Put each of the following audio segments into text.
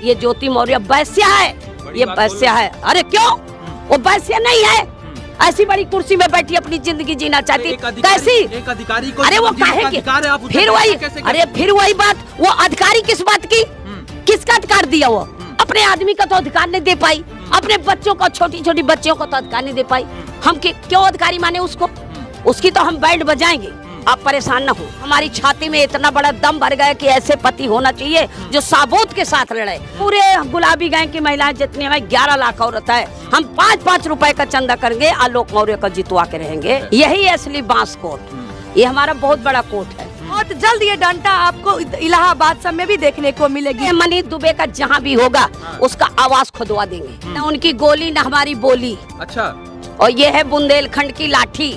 ये ज्योति मौर्य वैश्या है, ये वैश्या है। अरे क्यों, वो वैश्या नहीं है, ऐसी बड़ी कुर्सी में बैठी अपनी जिंदगी जीना चाहती, कैसी? एक अधिकारी को अरे वो काहे की, फिर वही, अरे फिर वही बात, वो अधिकारी किस बात की, किसका अधिकार दिया? वो अपने आदमी का तो अधिकार नहीं दे पाई, अपने बच्चों को, छोटी छोटी बच्चियों को तो अधिकार नहीं दे पाई। हम क्यों अधिकारी माने उसको? उसकी तो हम बैंड बजाएंगे, आप परेशान ना हो। हमारी छाती में इतना बड़ा दम भर गया कि ऐसे पति होना चाहिए जो साबूत के साथ लड़े। पूरे गुलाबी गैंग की महिलाएं जितनी हमें 11 लाख औरत है, हम 5-5 रुपए का चंदा करेंगे, आलोक मौर्य को जितवा के रहेंगे। यही असली बांस कोट, ये हमारा बहुत बड़ा कोट है। बहुत जल्द ये डंडा आपको इलाहाबाद सब में भी देखने को मिलेगी। मनीष दुबे का जहाँ भी होगा उसका आवाज खुदवा देंगे, न उनकी गोली न हमारी बोली। अच्छा, और ये है बुंदेलखंड की लाठी।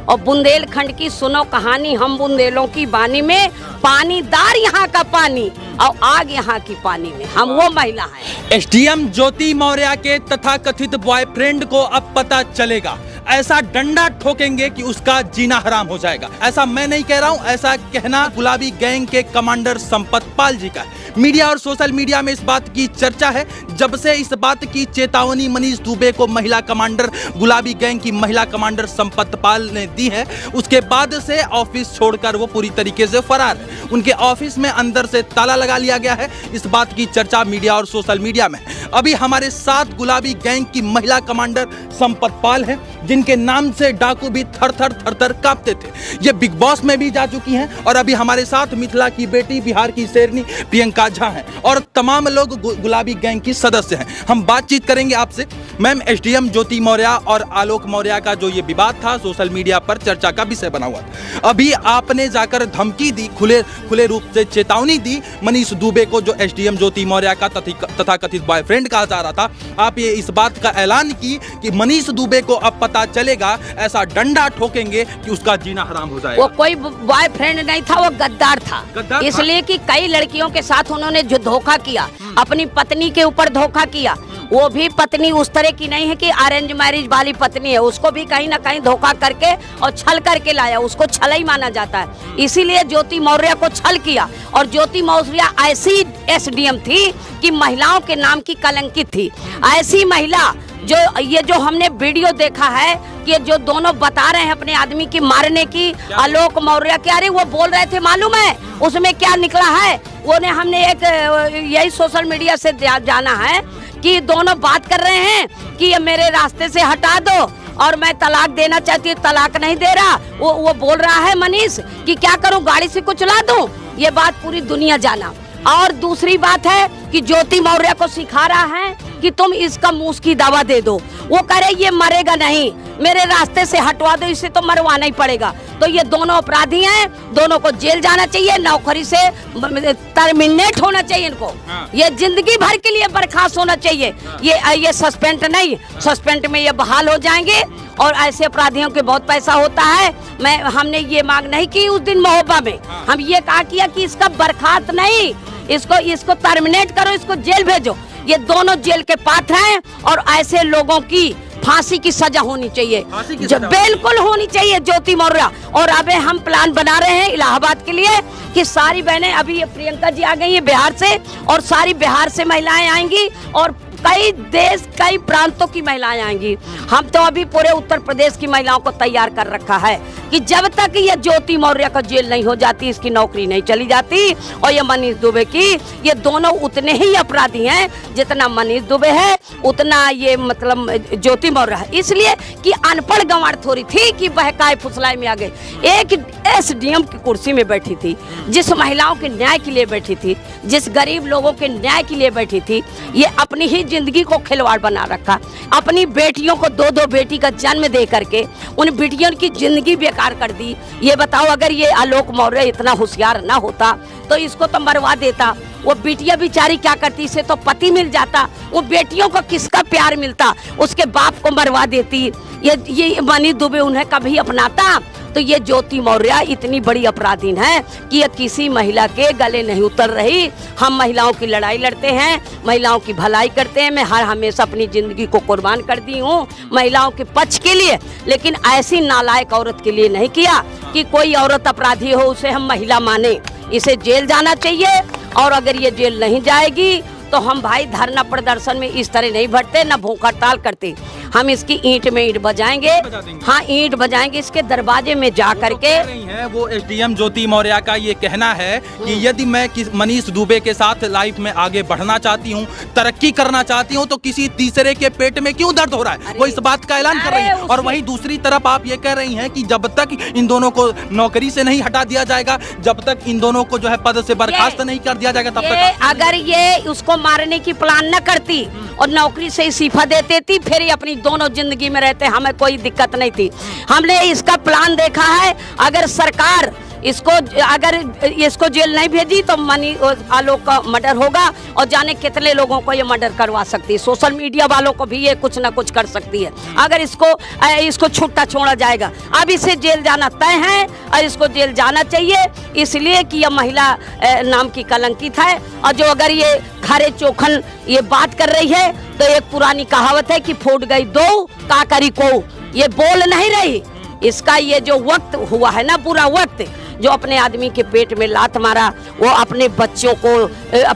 और बुंदेलखंड की सुनो कहानी, हम बुंदेलों की बानी में, पानीदार यहाँ का पानी और आग यहाँ की पानी में, हम वो महिला हैं। एसडीएम ज्योति मौर्य के तथाकथित बॉयफ्रेंड को अब पता चलेगा, ऐसा डंडा ठोकेंगे कि उसका जीना हराम हो जाएगा। ऐसा मैं नहीं कह रहा हूं, ऐसा कहना गुलाबी गैंग के कमांडर संपत पाल जी का है। मीडिया और सोशल मीडिया में इस बात की चर्चा है। जब से इस बात की चेतावनी मनीष दुबे को महिला कमांडर, गुलाबी गैंग की महिला कमांडर संपत पाल ने दी है, उसके बाद से ऑफिस छोड़कर वो पूरी तरीके से फरार है। उनके ऑफिस में अंदर से ताला लगा लिया गया है। इस बात की चर्चा मीडिया और सोशल मीडिया में। अभी हमारे साथ गुलाबी गैंग की महिला कमांडर संपत पाल है, जिनके नाम से डाकू भी थर थर कांपते थे। ये बिग बॉस में भी जा चुकी हैं और अभी हमारे साथ मिथिला की बेटी, बिहार की शेरनी प्रियंका झा हैं और तमाम लोग गुलाबी गैंग की सदस्य हैं। हम बातचीत करेंगे आपसे। मैम, एसडीएम ज्योति मौर्य और आलोक मौर्य का जो ये विवाद था सोशल मीडिया पर चर्चा का विषय बना हुआ था। अभी आपने जाकर धमकी दी, खुले रूप से चेतावनी दी मनीष दुबे को, जो एसडीएम ज्योति मौर्य का तथाकथित बॉयफ्रेंड कहा जा रहा था। आप ये इस बात का ऐलान की कि मनीष दुबे को अब पता चलेगा, ऐसा डंडा ठोकेंगे कि उसका जीना हराम हो जाएगा। वो कोई बॉयफ्रेंड नहीं था, वो गद्दार था। इसलिए कि कई लड़कियों के साथ उन्होंने जो धोखा किया, अपनी पत्नी के ऊपर धोखा किया। वो भी पत्नी उस तरह की नहीं है कि अरेंज मैरिज वाली पत्नी है, उसको भी कहीं ना कहीं धोखा करके और छल करके लाया, उसको छल ही माना जाता है। इसीलिए ज्योति मौर्य को छल किया। और ज्योति मौर्य ऐसी एसडीएम थी कि महिलाओं के नाम की कलंकित थी। ऐसी महिला जो हमने वीडियो देखा है कि जो दोनों बता रहे हैं अपने आदमी की मारने की, आलोक मौर्य के, अरे वो बोल रहे थे मालूम है उसमें क्या निकला है? हमने एक यही सोशल मीडिया से जाना है कि दोनों बात कर रहे हैं कि ये मेरे रास्ते से हटा दो और मैं तलाक देना चाहती हूँ, तलाक नहीं दे रहा। वो बोल रहा है मनीष कि क्या करूँ, गाड़ी से कुछ ला दूं। ये बात पूरी दुनिया जाना। और दूसरी बात है कि ज्योति मौर्य को सिखा रहा है कि तुम इसका मूस की दवा दे दो। वो कह रहे ये मरेगा नहीं, मेरे रास्ते से हटवा दो, इसे तो मरवाना ही पड़ेगा। तो ये दोनों अपराधी हैं, दोनों को जेल जाना चाहिए, नौकरी से टर्मिनेट होना चाहिए इनको। ये जिंदगी भर के लिए बर्खास्त होना चाहिए। ये सस्पेंड नहीं, सस्पेंड में ये बहाल हो जाएंगे। और ऐसे अपराधियों के बहुत पैसा होता है। हमने ये मांग नहीं की उस दिन महोबा में, हम ये कहा किया कि इसका बर्खास्त नहीं, इसको टर्मिनेट करो, इसको जेल भेजो। ये दोनों जेल के पात्र हैं और ऐसे लोगों की फांसी की सजा होनी चाहिए, जो बिल्कुल होनी चाहिए ज्योति मौर्य। और अब हम प्लान बना रहे हैं इलाहाबाद के लिए कि सारी बहनें, अभी ये प्रियंका जी आ गई है बिहार से, और सारी बिहार से महिलाएं आएंगी और कई देश, कई प्रांतों की महिलाएं आएंगी। हम तो अभी पूरे उत्तर प्रदेश की महिलाओं को तैयार कर रखा है कि जब तक ये ज्योति मौर्य का जेल नहीं हो जाती, इसकी नौकरी नहीं चली जाती, और ये मनीष दुबे की, ये दोनों उतने ही अपराधी हैं जितना मनीष दुबे है, उतना ये मतलब ज्योति मौर्य है। इसलिए कि अनपढ़ गंवार थोड़ी थी कि बहकाए फुसलाए में आ गए। एक एसडीएम की कुर्सी में बैठी थी, जिस महिलाओं के न्याय के लिए बैठी थी, जिस गरीब लोगों के न्याय के लिए बैठी थी, ये अपनी ही जिंदगी को खिलवाड़ बना रखा। अपनी बेटियों को 2-2 बेटी का जन्म दे करके उन बेटियों की जिंदगी बेकार कर दी। ये बताओ, अगर ये आलोक मौर्य इतना होशियार ना होता तो इसको तो मरवा देता। वो बेटियां बेचारी क्या करती, इसे तो पति मिल जाता, वो बेटियों को किसका प्यार मिलता, उसके बाप को मरवा देती। ये मनीष दुबे उन्हें कभी अपनाता तो ये ज्योति मौर्य इतनी बड़ी अपराधीन है कि ये किसी महिला के गले नहीं उतर रही। हम महिलाओं की लड़ाई लड़ते हैं, महिलाओं की भलाई करते हैं। मैं हर हमेशा अपनी जिंदगी को कुर्बान कर दी हूँ महिलाओं के पक्ष के लिए, लेकिन ऐसी नालायक औरत के लिए नहीं किया कि कोई औरत अपराधी हो उसे हम महिला माने। इसे जेल जाना चाहिए, और अगर ये जेल नहीं जाएगी तो हम भाई धरना प्रदर्शन में इस तरह नहीं बढ़ते, न भूख हड़ताल करते। हम इसकी ईंट में ईंट बजाएंगे, हाँ ईंट बजाएंगे, इसके दरवाजे में जा करके। है वो एसडीएम ज्योति मौर्य का ये कहना है कि यदि मैं मनीष दुबे के साथ लाइफ में आगे बढ़ना चाहती हूँ, तरक्की करना चाहती हूँ, तो किसी तीसरे के पेट में क्यों दर्द हो रहा है, वो इस बात का ऐलान कर रही है। और वहीं दूसरी तरफ आप ये कह रही हैं कि जब तक इन दोनों को नौकरी से नहीं हटा दिया जाएगा, जब तक इन दोनों को जो है पद से बर्खास्त नहीं कर दिया जाएगा, तब तक अगर ये उसको मारने की प्लान न करती और नौकरी से इस्तीफा दे देती, फिर ही अपनी दोनों जिंदगी में रहते, हमें कोई दिक्कत नहीं थी। हमने इसका प्लान देखा है। अगर सरकार अगर इसको जेल नहीं भेजी तो आलोक का मर्डर होगा, और जाने कितने लोगों को ये मर्डर करवा सकती है। सोशल मीडिया वालों को भी ये कुछ ना कुछ कर सकती है अगर इसको छुट्टा छोड़ा जाएगा। अब इसे जेल जाना तय है और इसको जेल जाना चाहिए, इसलिए कि यह महिला नाम की कलंकित है। और जो अगर ये खारे चोखन ये बात कर रही है, तो एक पुरानी कहावत है कि फूट गई दो काकरी को, ये बोल नहीं रही। इसका ये जो वक्त हुआ है ना, बुरा वक्त, जो अपने आदमी के पेट में लात मारा, वो अपने बच्चों को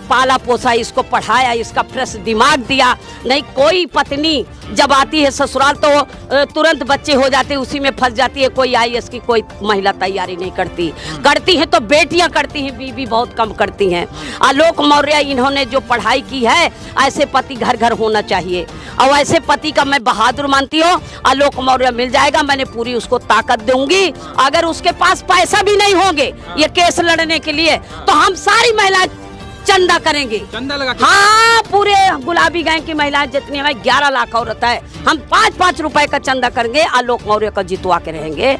पाला पोसा, इसको पढ़ाया, इसका फ्रेश दिमाग दिया। नहीं, कोई पत्नी जब आती है ससुराल तो तुरंत बच्चे हो जाते, उसी में फंस जाती है। कोई आईएएस की कोई महिला तैयारी नहीं करती है तो बेटियां करती हैं, बीवी बहुत कम करती हैं। आलोक मौर्य इन्होंने जो पढ़ाई की है, ऐसे पति घर घर होना चाहिए, और ऐसे पति का मैं बहादुर मानती हूँ। आलोक मौर्य मिल जाएगा, मैंने पूरी उसको ताकत दूंगी। अगर उसके पास पैसा भी नहीं होंगे ये केस लड़ने के लिए, तो हम सारी महिलाएं चंदा करेंगे, चंदा लगा के। हाँ, पूरे गुलाबी गैंग की महिलाएं जितनी हमें 11 लाख औरत है, हम 5-5 रुपए का चंदा करेंगे, आलोक मौर्य का जितवा के रहेंगे।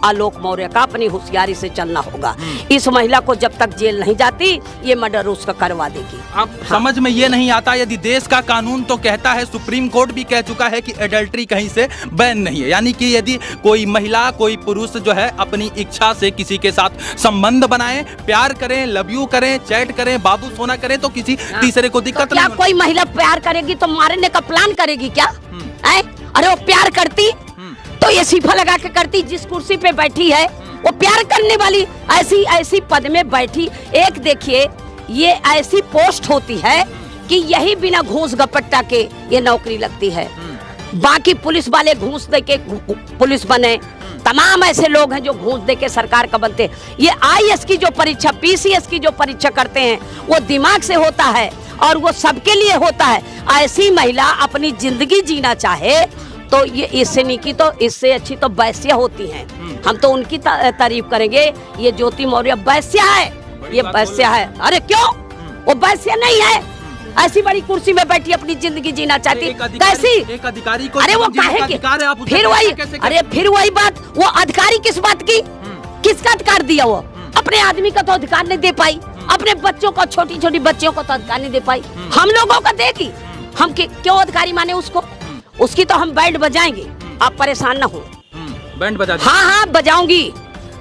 आलोक मौर्य का अपनी होशियारी से चलना होगा। इस महिला को जब तक जेल नहीं जाती, ये मर्डर उसका करवा देगी। अब समझ में ये नहीं आता, यदि देश का कानून तो कहता है, सुप्रीम कोर्ट भी कह चुका है कि एडल्ट्री कहीं से बैन नहीं है, यानी कि यदि कोई महिला, कोई पुरुष जो है अपनी इच्छा से किसी के साथ संबंध बनाए, प्यार करें, लव यू करें, चैट करें, बाबू सोना करें, तो किसी तीसरे को दिक्कत तो क्या नहीं। कोई महिला प्यार करेगी तो मारने का प्लान करेगी क्या? अरे वो प्यार करती तो ये सीफा लगा के करती। जिस कुर्सी पे बैठी है वो प्यार करने वाली ऐसी पद में बैठी। एक देखिए, ये ऐसी पोस्ट होती है कि यही बिना घूस गपट्टा के ये नौकरी लगती है। बाकी पुलिस वाले घूस दे के पुलिस बने, तमाम ऐसे लोग हैं जो घूस दे के सरकार का बनते। ये आईएएस की जो परीक्षा, पीसीएस की जो परीक्षा करते हैं, वो दिमाग से होता है और वो सबके लिए होता है। ऐसी महिला अपनी जिंदगी जीना चाहे तो ये इससे नहीं की तो इससे अच्छी तो वैश्या होती हैं। हम तो उनकी तारीफ करेंगे। ये ज्योति मौर्य वैश्या है, ये वैश्या है। अरे क्यों, वो वैश्या नहीं है, ऐसी बड़ी कुर्सी में बैठी अपनी जिंदगी जीना चाहती। कैसी एक अधिकारी को अरे वो काहे की, फिर वही, अरे फिर वही बात, वो अधिकारी किस बात की, किसका अधिकार दिया? वो अपने आदमी का तो अधिकार नहीं दे पाई, अपने बच्चों को, छोटी छोटी बच्चियों को तो अधिकार नहीं दे पाई। हम लोगों का देगी, हम क्यों अधिकारी माने उसको? उसकी तो हम बैंड बजाएंगे, आप परेशान ना हो। बैंड बजा? हाँ बजाऊंगी,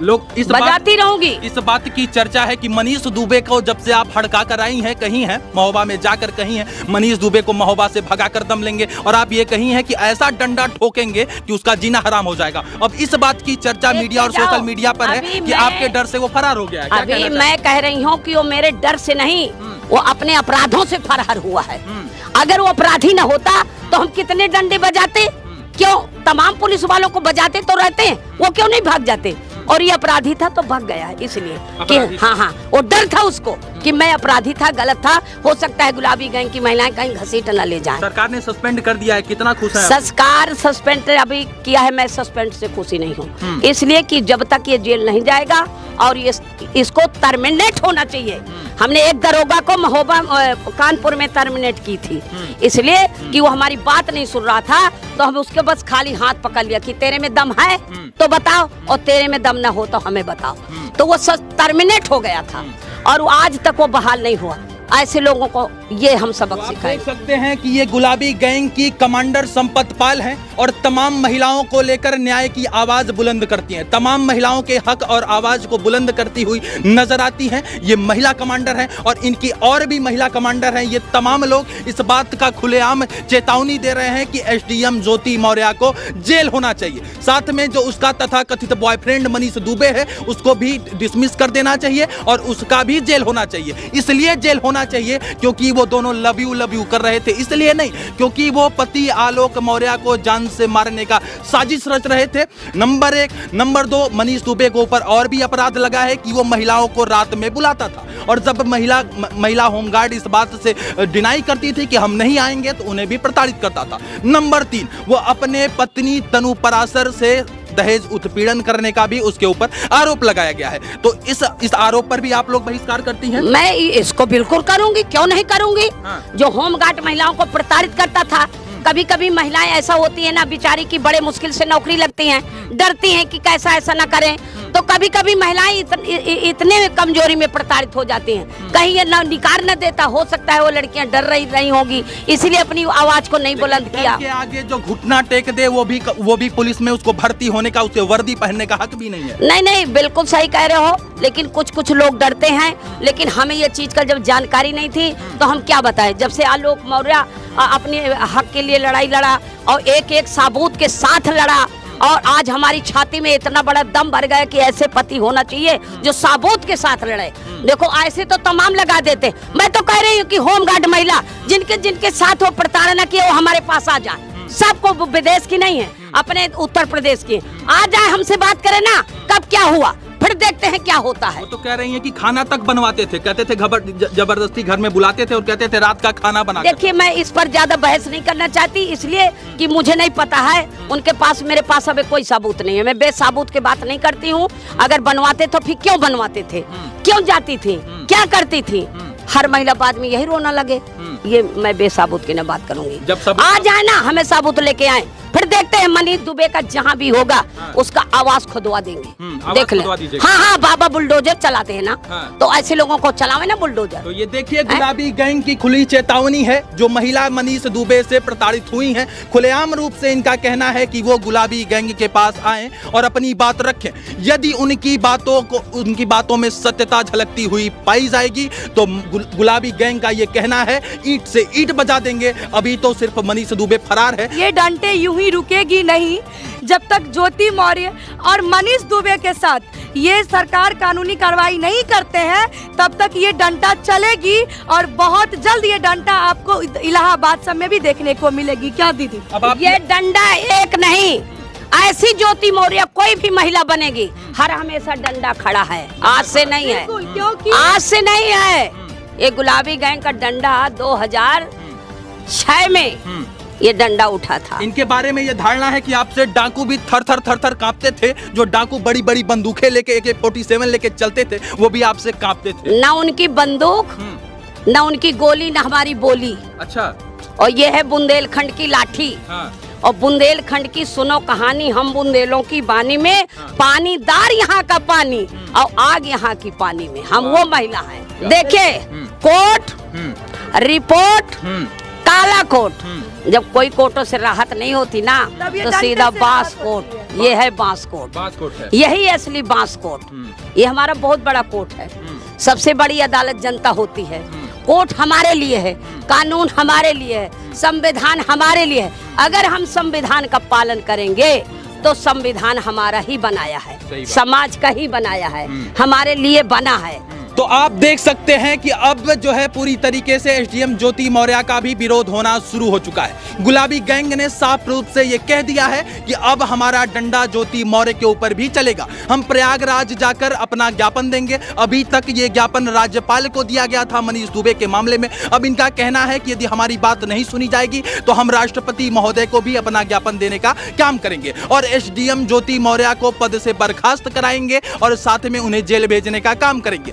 लोग बजाती रहूंगी। इस बात की चर्चा है कि मनीष दुबे को जब से आप हड़का कर आई हैं, कहीं हैं महोबा में जाकर, कहीं हैं मनीष दुबे को महोबा से भगा कर दम लेंगे, और आप ये कहीं हैं कि ऐसा डंडा ठोकेंगे कि उसका जीना हराम हो जाएगा। अब इस बात की चर्चा मीडिया और सोशल मीडिया पर है कि आपके डर से वो फरार हो गया है। अभी मैं कह रही हूँ कि वो मेरे डर से नहीं, वो अपने अपराधों से फरार हुआ है। अगर वो अपराधी न होता तो हम कितने डंडे बजाते, क्यों तमाम पुलिस वालों को बजाते तो रहते हैं, वो क्यों नहीं भाग जाते? और ये अपराधी था तो भाग गया है, इसलिए कि हाँ वो डर था उसको कि मैं अपराधी था, गलत था, हो सकता है गुलाबी गैंग की महिलाएं कहीं घसीट न ले जाएं। सरकार ने सस्पेंड कर दिया है, कितना खुश है? सरकार सस्पेंड अभी किया है, मैं सस्पेंड से खुशी नहीं हूँ, इसलिए कि जब तक ये जेल नहीं जाएगा और इसको टर्मिनेट होना चाहिए। हमने एक दरोगा को महोबा कानपुर में टर्मिनेट की थी, इसलिए कि वो हमारी बात नहीं सुन रहा था, तो हम उसके बस खाली हाथ पकड़ लिया कि तेरे में दम है तो बताओ, और तेरे में दम ना हो तो हमें बताओ। तो वो टर्मिनेट हो गया था और आज तक वो बहाल नहीं हुआ। ऐसे लोगों को ये हम सबक सिखाएं। देख सकते हैं कि ये गुलाबी गैंग की कमांडर संपत पाल हैं और तमाम महिलाओं को लेकर न्याय की आवाज बुलंद करती हैं, तमाम महिलाओं के हक और आवाज को बुलंद करती हुई नजर आती हैं। ये महिला कमांडर हैं और इनकी और भी महिला कमांडर हैं। ये तमाम लोग इस बात का खुलेआम चेतावनी दे रहे हैं कि एसडीएम ज्योति मौर्य को जेल होना चाहिए। साथ में जो उसका तथाकथित बॉयफ्रेंड मनीष दुबे है, उसको भी डिसमिस कर देना चाहिए और उसका भी जेल होना चाहिए। इसलिए जेल होना होना चाहिए क्योंकि वो दोनों लव यू कर रहे थे, इसलिए नहीं क्योंकि वो पति आलोक मौर्य को जान से मारने का साजिश रच रहे थे। नंबर 1। नंबर 2, मनीष दुबे के ऊपर और भी अपराध लगा है कि वो महिलाओं को रात में बुलाता था और जब महिला होमगार्ड इस बात से डिनाई करती थी कि हम नहीं आएंगे तो उन्हें भी प्रताड़ित करता था। नंबर 3, वो अपने पत्नी तनु पराशर से दहेज उत्पीड़न करने का भी उसके ऊपर आरोप लगाया गया है। तो इस आरोप पर भी आप लोग बहिष्कार करती हैं? मैं इसको बिल्कुल करूंगी, क्यों नहीं करूंगी। जो होमगार्ड महिलाओं को प्रताड़ित करता था, कभी कभी महिलाएं ऐसा होती है ना बेचारी की बड़े मुश्किल से नौकरी लगती हैं, डरती हैं कि कैसा ऐसा ना करें, तो कभी कभी महिलाएं इतने कमजोरी में प्रताड़ित हो जाती हैं, कहीं ये निकार न देता, हो सकता है वो लड़कियां डर रही होंगी इसलिए अपनी आवाज को नहीं बुलंद किया। के आगे जो घुटना टेक दे वो भी पुलिस में उसको भर्ती होने का, उसके वर्दी पहनने का हक भी नहीं है। नहीं, बिल्कुल सही कह रहे हो, लेकिन कुछ लोग डरते हैं, लेकिन हमें ये चीज का जब जानकारी नहीं थी तो हम क्या बताएं। जब से आलोक मौर्य अपने हक के लिए लड़ाई लड़ा और एक साबूत के साथ लड़ा और आज हमारी छाती में इतना बड़ा दम भर गया कि ऐसे पति होना चाहिए जो साबूत के साथ लड़े। देखो ऐसे तो तमाम लगा देते। मैं तो कह रही हूँ कि होमगार्ड महिला जिनके साथ वो प्रताड़ना किए वो हमारे पास आ जाए। सबको विदेश की नहीं है, अपने उत्तर प्रदेश की आ जाए, हमसे बात करे ना कब क्या हुआ, फिर देखते हैं क्या होता है। वो तो कह रही हैं कि खाना तक बनवाते थे, कहते थे जबरदस्ती घर में बुलाते थे और कहते थे रात का खाना बना। देखिए मैं इस पर ज्यादा बहस नहीं करना चाहती, इसलिए कि मुझे नहीं पता है, उनके पास मेरे पास अभी कोई सबूत नहीं है। मैं बेसाबूत की बात नहीं करती हूँ। अगर बनवाते तो फिर क्यों बनवाते थे, क्यों जाती थी, क्या करती थी, हर महिला बाद में यही रोना लगे। ये मैं बेसाबूत की ना बात करूंगी। जब आ जाए ना हमें साबूत लेके आए, फिर देखते हैं मनीष दुबे का जहाँ भी होगा उसका आवाज खुदवा देंगे। देख ले, हाँ बाबा बुलडोजर चलाते हैं ना, तो ऐसे लोगों को चलावे ना बुलडोजर। तो ये देखिए गुलाबी गैंग की खुली चेतावनी है। जो महिला मनीष दुबे से प्रताड़ित हुई हैं, खुलेआम रूप से इनका कहना है कि वो गुलाबी गैंग के पास आए और अपनी बात रखें। यदि उनकी बातों में सत्यता झलकती हुई पाई जाएगी तो गुलाबी गैंग का ये कहना है ईंट से ईंट बजा देंगे। अभी तो सिर्फ मनीष दुबे फरार है। ये डंडे यूं ही रुकेगी नहीं जब तक ज्योति मौर्य और मनीष दुबे के साथ ये सरकार कानूनी कार्रवाई नहीं करते हैं, तब तक ये डंडा चलेगी और बहुत जल्द ये डंडा आपको इलाहाबाद सब में भी देखने को मिलेगी। क्या दीदी? ये डंडा एक नहीं, ऐसी ज्योति मौर्य कोई भी महिला बनेगी, हर हमेशा डंडा खड़ा है, आज से नहीं है, क्योंकि आज से नहीं है। ये गुलाबी गैंग का डंडा 2006 में ये डंडा उठा था। इनके बारे में ये धारणा है कि आपसे डाकू भी थर थर कांपते थे। जो डाकू बड़ी बड़ी बंदूकें लेके AK-47 लेके चलते थे वो भी आपसे कांपते थे। ना उनकी बंदूक, ना उनकी गोली, ना हमारी बोली। अच्छा। और ये है बुंदेलखंड की लाठी। हाँ। और बुंदेलखंड की सुनो कहानी, हम बुंदेलों की बानी में, पानीदार यहाँ का पानी और आग यहाँ की पानी में, हम वो महिला हैं। देखिए कोर्ट, रिपोर्ट, काला कोट, जब कोई कोर्टों से राहत नहीं होती ना तो सीधा बांस कोट। ये है बांस कोट, यही असली बांस कोट। ये हमारा बहुत बड़ा कोर्ट है, सबसे बड़ी अदालत जनता होती है। कोर्ट हमारे लिए है, कानून हमारे लिए है, संविधान हमारे लिए है। अगर हम संविधान का पालन करेंगे तो संविधान हमारा ही बनाया है, समाज का ही बनाया है, हमारे लिए बना है। तो आप देख सकते हैं कि अब जो है पूरी तरीके से SDM ज्योति मौर्य का भी विरोध होना शुरू हो चुका है। गुलाबी गैंग ने साफ रूप से ये कह दिया है कि अब हमारा डंडा ज्योति मौर्य के ऊपर भी चलेगा। हम प्रयागराज जाकर अपना ज्ञापन देंगे। अभी तक ये ज्ञापन राज्यपाल को दिया गया था मनीष दुबे के मामले में। अब इनका कहना है कि यदि हमारी बात नहीं सुनी जाएगी तो हम राष्ट्रपति महोदय को भी अपना ज्ञापन देने का काम करेंगे और SDM ज्योति मौर्य को पद से बर्खास्त कराएंगे और साथ में उन्हें जेल भेजने का काम करेंगे।